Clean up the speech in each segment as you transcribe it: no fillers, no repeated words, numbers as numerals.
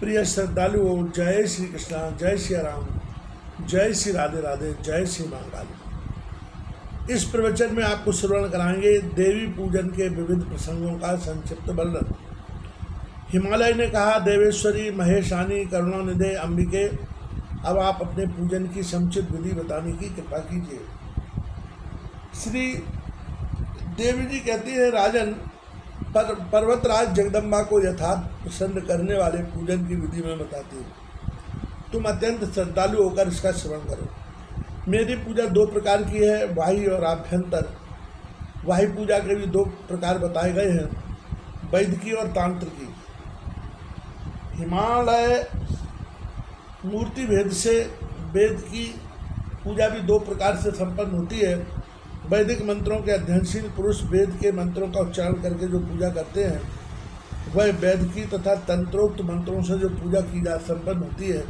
प्रिय श्रद्धालुओं, जय श्री कृष्णा, जय श्री राम, जय श्री राधे राधे, जय श्री महाकाली। इस प्रवचन में आपको श्रवण कराएंगे देवी पूजन के विविध प्रसंगों का संक्षिप्त वर्णन। हिमालय ने कहा, देवेश्वरी महेशानी करुणानिधे अंबिके, अब आप अपने पूजन की समुचित विधि बताने की कृपा कीजिए। श्री देवी जी कहती है, राजन, पर्वतराज जगदम्बा को यथार्थ प्रसन्न करने वाले पूजन की विधि में बताती हूँ। तुम अत्यंत श्रद्धालु होकर इसका श्रवण करो। मेरी पूजा दो प्रकार की है, बाह्य और आभ्यंतर। बाह्य पूजा के भी दो प्रकार बताए गए हैं, वैदिकी और तांत्रिकी। हिमालय मूर्ति भेद से वेद की पूजा भी दो प्रकार से संपन्न होती है। वैदिक मंत्रों के अध्ययनशील पुरुष वेद के मंत्रों का उच्चारण करके जो पूजा करते हैं, वह वेद की तथा तंत्रोक्त मंत्रों से जो पूजा की जा संपन्न होती है,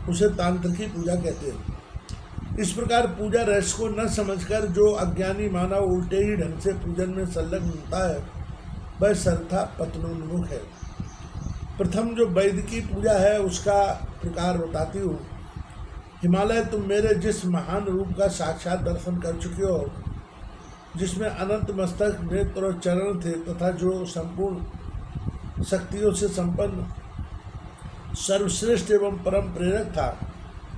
उसे तांत्रिकी पूजा कहते हैं। इस प्रकार पूजा रहस्य को न समझकर जो अज्ञानी मानव उल्टे ही ढंग से पूजन में संलग्न होता है, वह सर्वथा पतनोन्मुख है। प्रथम जो वैदिकी पूजा है, उसका प्रकार बताती हूँ। हिमालय, तुम मेरे जिस महान रूप का साक्षात दर्शन कर चुके हो, जिसमें अनंत मस्तक, नेत्र और चरण थे, तथा जो संपूर्ण शक्तियों से संपन्न सर्वश्रेष्ठ एवं परम प्रेरक था,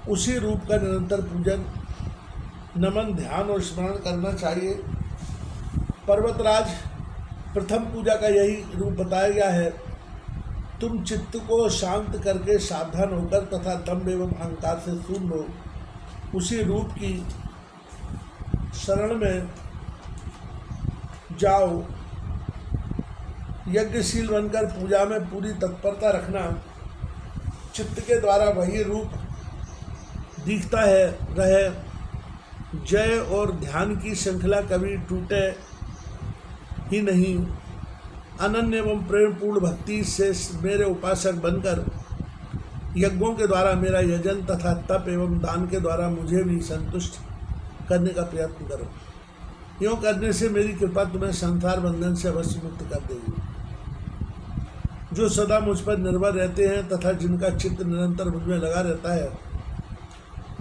उसी रूप का निरंतर पूजन, नमन, ध्यान और स्मरण करना चाहिए। पर्वतराज, प्रथम पूजा का यही रूप बताया गया है। तुम चित्त को शांत करके सावधान होकर तथा दम्भ एवं अहंकार से सुन लो, उसी रूप की शरण में जाओ। यज्ञशील बनकर पूजा में पूरी तत्परता रखना। चित्त के द्वारा वही रूप दिखता है रहे। जय और ध्यान की श्रृंखला कभी टूटे ही नहीं। अनन्य एवं प्रेमपूर्ण भक्ति से मेरे उपासक बनकर यज्ञों के द्वारा मेरा यजन तथा तप एवं दान के द्वारा मुझे भी संतुष्ट करने का प्रयत्न करो। यूँ करने से मेरी कृपा तुम्हें संसार बंधन से अवश्य मुक्त कर देगी। जो सदा मुझ पर निर्भर रहते हैं तथा जिनका चित्त निरंतर मुझ में लगा रहता है,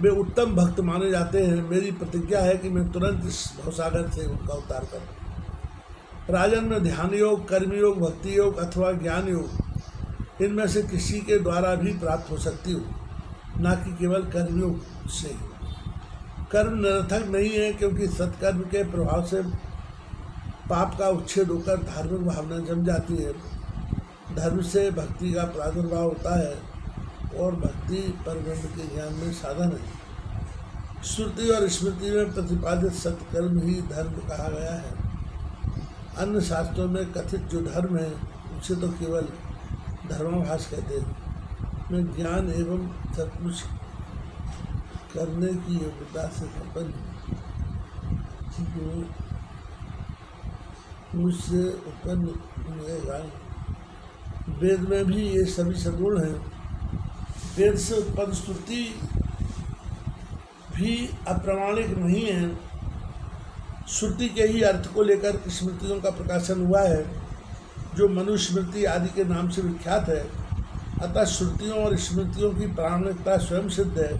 वे उत्तम भक्त माने जाते हैं। मेरी प्रतिज्ञा है कि मैं तुरंत इस भवसागर से उनका उद्धार करूँ। राजन, में ध्यान योग, कर्मयोग, भक्ति योग अथवा ज्ञान योग, इनमें से किसी के द्वारा भी प्राप्त हो सकती हो, न कि केवल कर्मयोग से ही। कर्म निरर्थक नहीं है, क्योंकि सत्कर्म के प्रभाव से पाप का उच्छेद होकर धार्मिक भावना जम जाती है। धर्म से भक्ति का प्रादुर्भाव होता है और भक्ति परब्रह्म के ज्ञान में साधन है। श्रुति और स्मृति में प्रतिपादित सत्कर्म ही धर्म कहा गया है। अन्य शास्त्रों में कथित जो धर्म है, उसे तो केवल धर्माभास कहते हैं। मैं ज्ञान एवं सब कुछ करने की योग्यता से संपन्न मुझसे उत्पन्न हुए। वेद में भी ये सभी सगुण हैं। वेद से उत्पन्न श्रुति भी अप्रामाणिक नहीं है। श्रुति के ही अर्थ को लेकर स्मृतियों का प्रकाशन हुआ है, जो मनुस्मृति आदि के नाम से विख्यात है। अतः श्रुतियों और स्मृतियों की प्रामाणिकता स्वयं सिद्ध है।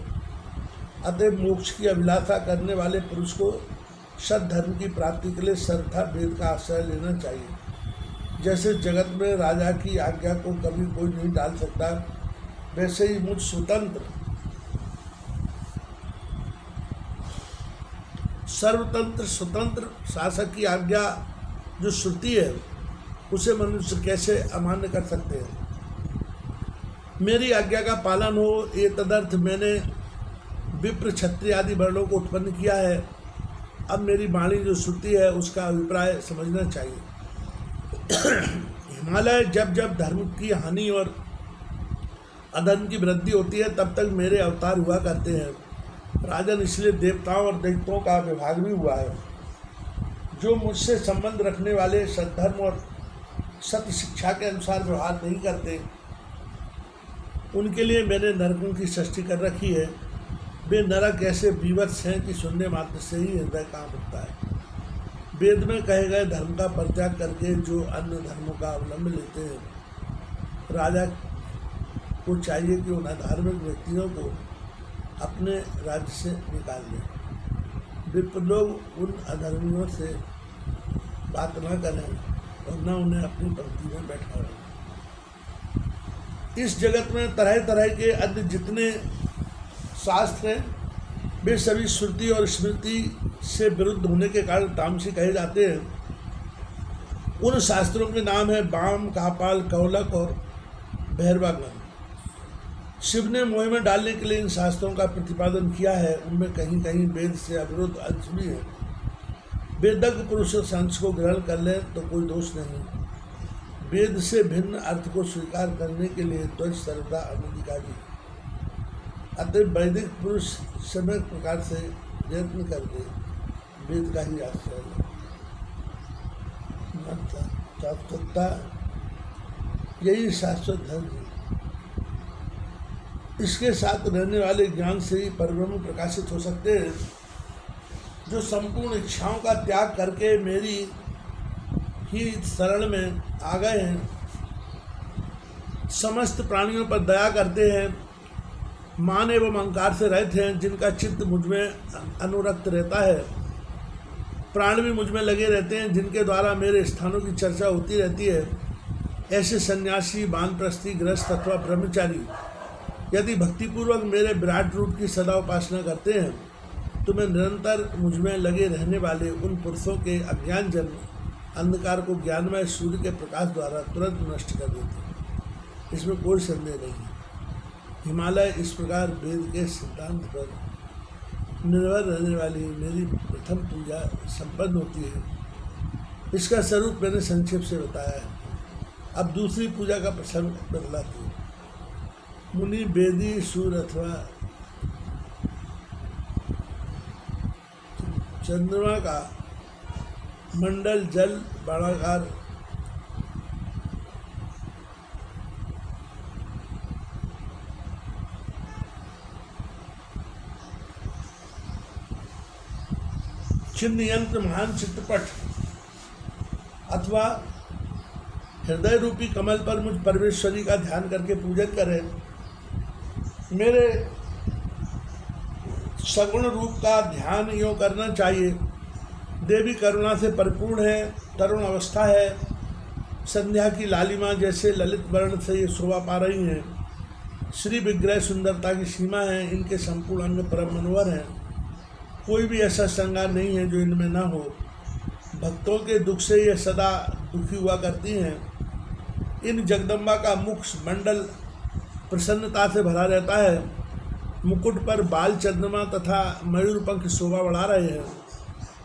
अतः मोक्ष की अभिलाषा करने वाले पुरुष को सद्धर्म की प्राप्ति के लिए सर्वथा वेद का आश्रय लेना चाहिए। जैसे जगत में राजा की आज्ञा को कभी कोई नहीं डाल सकता, वैसे ही मुझ स्वतंत्र सर्वतंत्र स्वतंत्र शासक की आज्ञा जो श्रुति है, उसे मनुष्य कैसे अमान्य कर सकते हैं। मेरी आज्ञा का पालन हो, ये तदर्थ मैंने विप्र, क्षत्रिय आदि वर्णों को उत्पन्न किया है। अब मेरी वाणी जो श्रुति है, उसका अभिप्राय समझना चाहिए। हिमालय, जब जब धर्म की हानि और अधर्म की वृद्धि होती है, तब तक मेरे अवतार हुआ करते हैं। राजन, इसलिए देवताओं और दैत्यों का विभाग भी हुआ है। जो मुझसे संबंध रखने वाले सद्धर्म और सत्य शिक्षा के अनुसार व्यवहार नहीं करते, उनके लिए मैंने नरकों की सृष्टि कर रखी है। वे नरक ऐसे विवत्स हैं कि सुनने मात्र से ही हृदय कांप उठता है। वेद में कहे गए धर्म का परित्याग करके जो अन्य धर्मों का अवलंबन लेते हैं, राजा को चाहिए कि उन अधार्मिक व्यक्तियों को अपने राज्य से निकाल दें। विप्र लोग उन अधर्मियों से बात न करें और न उन्हें अपनी पंक्ति में बैठाएं। इस जगत में तरह तरह के अन्य जितने शास्त्र हैं वे सभी श्रुति और स्मृति से विरुद्ध होने के कारण तामसी कहे जाते हैं। उन शास्त्रों के नाम है बाम, कापाल, कौलक और भैरवागम। शिव ने मोह में डालने के लिए इन शास्त्रों का प्रतिपादन किया है। उनमें कहीं कहीं वेद से अविरुद्ध अंश भी है। वेदज्ञ पुरुष उस अंश को ग्रहण कर ले तो कोई दोष नहीं। वेद से भिन्न अर्थ को स्वीकार करने के लिए त्वच सर्वदा अनधिकारी। अतः वैदिक पुरुष समय प्रकार से प्रयत्न करके वेद का ही आश्रय ले। शाश्वतता यही शाश्वत धर्म है। इसके साथ रहने वाले ज्ञान से ही परब्रह्म प्रकाशित हो सकते हैं। जो संपूर्ण इच्छाओं का त्याग करके मेरी ही शरण में आ गए हैं, समस्त प्राणियों पर दया करते हैं, मान एवं अहंकार से रहते हैं, जिनका चित्त मुझ में अनुरक्त रहता है, प्राण भी मुझ में लगे रहते हैं, जिनके द्वारा मेरे स्थानों की चर्चा होती रहती है, ऐसे सन्यासी, वानप्रस्थी, गृहस्थ अथवा ब्रह्मचारी यदि भक्तिपूर्वक मेरे विराट रूप की सदा उपासना करते हैं तो मैं निरंतर मुझ में लगे रहने वाले उन पुरुषों के अज्ञान जन्म अंधकार को ज्ञानमय सूर्य के प्रकाश द्वारा तुरंत नष्ट कर देते हैं। इसमें कोई संदेह नहीं। हिमालय इस प्रकार वेद के सिद्धांत पर निर्भर रहने वाली मेरी प्रथम पूजा संपन्न होती है। इसका स्वरूप मैंने संक्षेप से बताया है। अब दूसरी पूजा का प्रसंग बदलाती है। मुनि वेदी सूर्य अथवा चंद्रमा का मंडल जल बाणाकार चिन्ह यंत्र महान चित्रपट अथवा हृदय रूपी कमल पर मुझ परमेश्वरी का ध्यान करके पूजन करें। मेरे सगुण रूप का ध्यान यूँ करना चाहिए। देवी करुणा से परिपूर्ण है, तरुण अवस्था है, संध्या की लालिमा जैसे ललित वर्ण से ये शोभा पा रही हैं। श्री विग्रह सुंदरता की सीमा है, इनके संपूर्ण अंग परम मनोहर हैं। कोई भी ऐसा श्रृंगार नहीं है जो इनमें न हो। भक्तों के दुख से ये सदा दुखी हुआ करती हैं। इन जगदम्बा का मुख मंडल प्रसन्नता से भरा रहता है। मुकुट पर बाल चंद्रमा तथा मयूर पंख शोभा बढ़ा रहे हैं।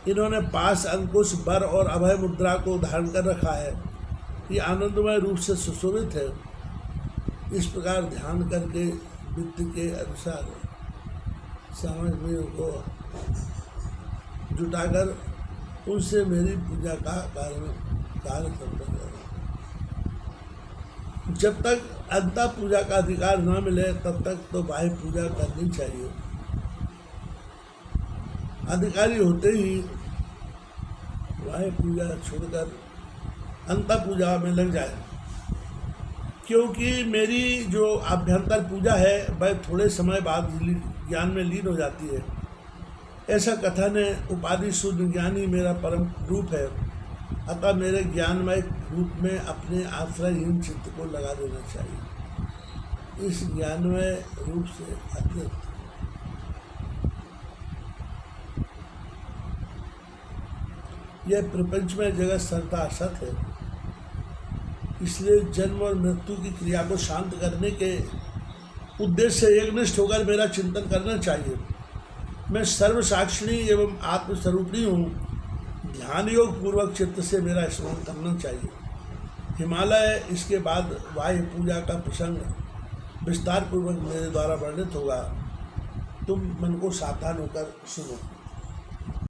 इन्होंने पास, अंकुश, बर और अभय मुद्रा को धारण कर रखा है। ये आनंदमय रूप से सुशोभित है। इस प्रकार ध्यान करके वित्त के अनुसार सामग्रियों को जुटाकर उनसे मेरी पूजा का कार्य संपन्न करें। जब तक अंतः पूजा का अधिकार न मिले तब तक तो बाह्य पूजा करनी चाहिए। अधिकारी होते ही बाह्य पूजा छोड़कर अंतः पूजा में लग जाए, क्योंकि मेरी जो आभ्यंतर पूजा है वह थोड़े समय बाद ज्ञान में लीन हो जाती है। ऐसा कथन है, उपाधि शून्य ज्ञान ही मेरा परम रूप है। अतः मेरे ज्ञानमय रूप में अपने आश्रयहीन चित्त को लगा देना चाहिए। इस ज्ञानमय रूप से अतिरिक्त यह प्रपंच में जगत सर्वथा असत है। इसलिए जन्म और मृत्यु की क्रिया को शांत करने के उद्देश्य से एकनिष्ठ होकर मेरा चिंतन करना चाहिए। मैं सर्वसाक्षिणी एवं आत्मस्वरूपिणी हूँ। ध्यान योग पूर्वक चित्त से मेरा स्मरण करना चाहिए। हिमालय इसके बाद वायु पूजा का प्रसंग विस्तार पूर्वक मेरे द्वारा वर्णित होगा। तुम मन को सावधान होकर सुनो।